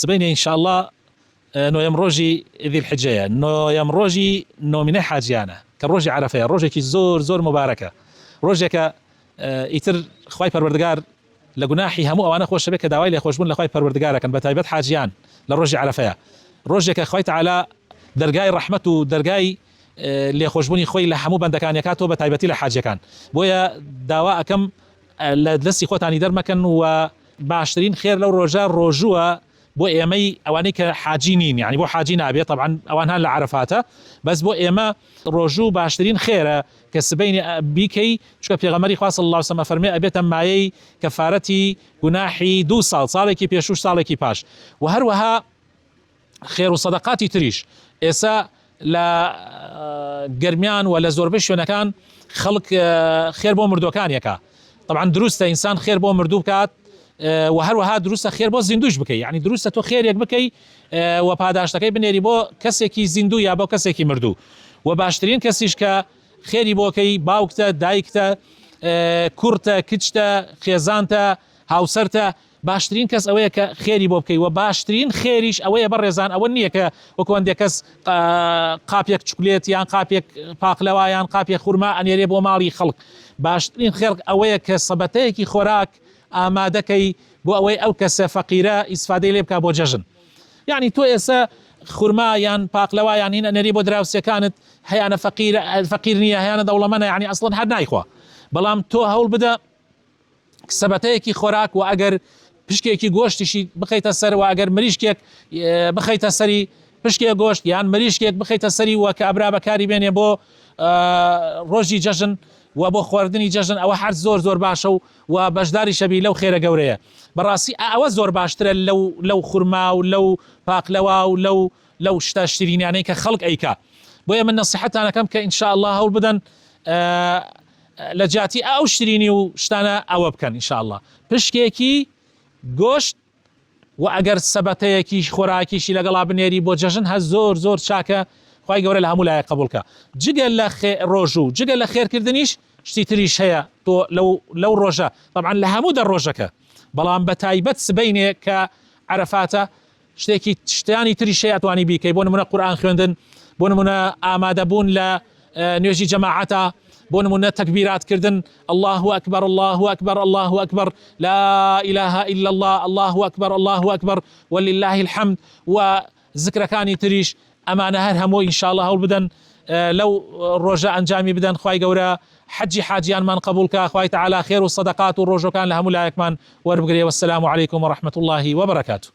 سبيني إن شاء الله نو يمروجي ذي الحجية نو يمروجي نو من حاجيانا كروجي عرفية روجي كي زور مباركة روجك يتر خواي پروردگار لجناحي همو أو أنا خوش بك دعوي لي خوش بون لخواي پروردگار كان بتايبت حاجيان لروجي عرفية روجك خويت على درجاي رحمته درجاي اللي خوشبوني خوي لحمو بندكان يكاتو بتايبتي لحاجة كان بويا دواء كم لدسي خوتاني درمكن وباشترين خير لو رجال رجوع بو ايمي اوانيك حاجينين يعني بو حاجين ابي طبعا اوانها لعرفاته بس بو ايما رجو باشترين خير كسبين بيكي شو بيغمري خاص الله وسلم فرمي ابي تماي كفارتي جناحي دو صالكي بيشوش صالكي باش وهروها خير وصدقاتي تريش إسا لا جرميان ولا زوربش ونكان خلق خير بو مردو كان يكا طبعا دروسته إنسان خير بو مردو كات وهروها دروسته خير بو زندوش بكي يعني دروسته تو خير يك بكي وباداشتكي بنيري بو كسيكي زندو يا بو كسيكي مردو وباشترين كسيش كا خيري بو كي باوكتا دايكتا كورتا كتشتا خيزانتا هاوسرتا باشترين كس اويا كخيري بوبكي وباشترين خيريش اويا برزان او نيك وكون ديكس قابيك شوكولات يان قابيك باقلوا يان قابيك خرما ان يريبو مالي خلق باشترين خير اويا كسبتيكي خوراك امادكي بو اويا او كس فقيره استفاده ليبكا بو ججن يعني تو اسا خرما يان باقلوا يان هنا نريبو دراوسيا كانت هي انا فقير نيه هي انا دوله منا يعني اصلا حد نايخوا بلام تو هول بدا سبتيكي خوراك واجر پشکێکی گۆشتیشی بخەیتە سەر و ئەگەر مریشکێک بخەیتە سەری پشکێک گۆشت یان مریشکێک بخەیتە سەری وە کە ئەبرا بەکاری بێنێ بۆ ڕۆژی جەژن و بۆ خواردنی جەژن ئەوە هەر زۆر باشە و بەشداری شەبی لەو خێرە گەورەیە بەڕاستی ئەوە زۆر باشترە لەو خورما و لەو پاقلەوا و لەو شتە شترینیانەی کە خەڵک ئەیکا بۆیە من نەسیحەتان ئەەکەم کە ئینشاء الله هەوڵ بدەن لە جیاتی ئەو شترینی و شتانە ئەوە بکەن ئینشاء الله پشکێکی گۆشت و ئەگەر سەبەتەیەکی خۆراکیشی لەگەڵا بنێری بۆ جەژن هە زۆر چاکە خوای گەورە لە هەموو لایە قبولکە جگە لە ڕۆژوو جگە لە خێرکردنیش شتی تریش هەیە تۆ لەو ڕۆژە طبعا لە هەموو دەڕۆژەکە بەڵام بە تایبەت سبەینێ کە عەرەفاتە شتێکی شتانی تریش هەیە توانی بیکەی بۆ نمونە قورئان خوێندن بۆ نمونە ئامادەبوون لە نوێژی جەماعەتە بۆ نمونە تەکبیرات کردن الله أكبر الله أكبر الله أكبر لا إله إلا الله الله أكبر الله أكبر ولله الحمد وذكركاني تريش ئەمانە هەر هەموو إن شاء الله هەوڵ بدەن لەو ڕۆژە ئەنجامی بدەن خوای گەورە حەجی حاجیانمان قبولکە خوای تەعالا خێر و سەدەقات و ڕۆژەکان لە هەموو لایەکمان وەربگرێ والسلام عليكم ورحمة الله وبركاته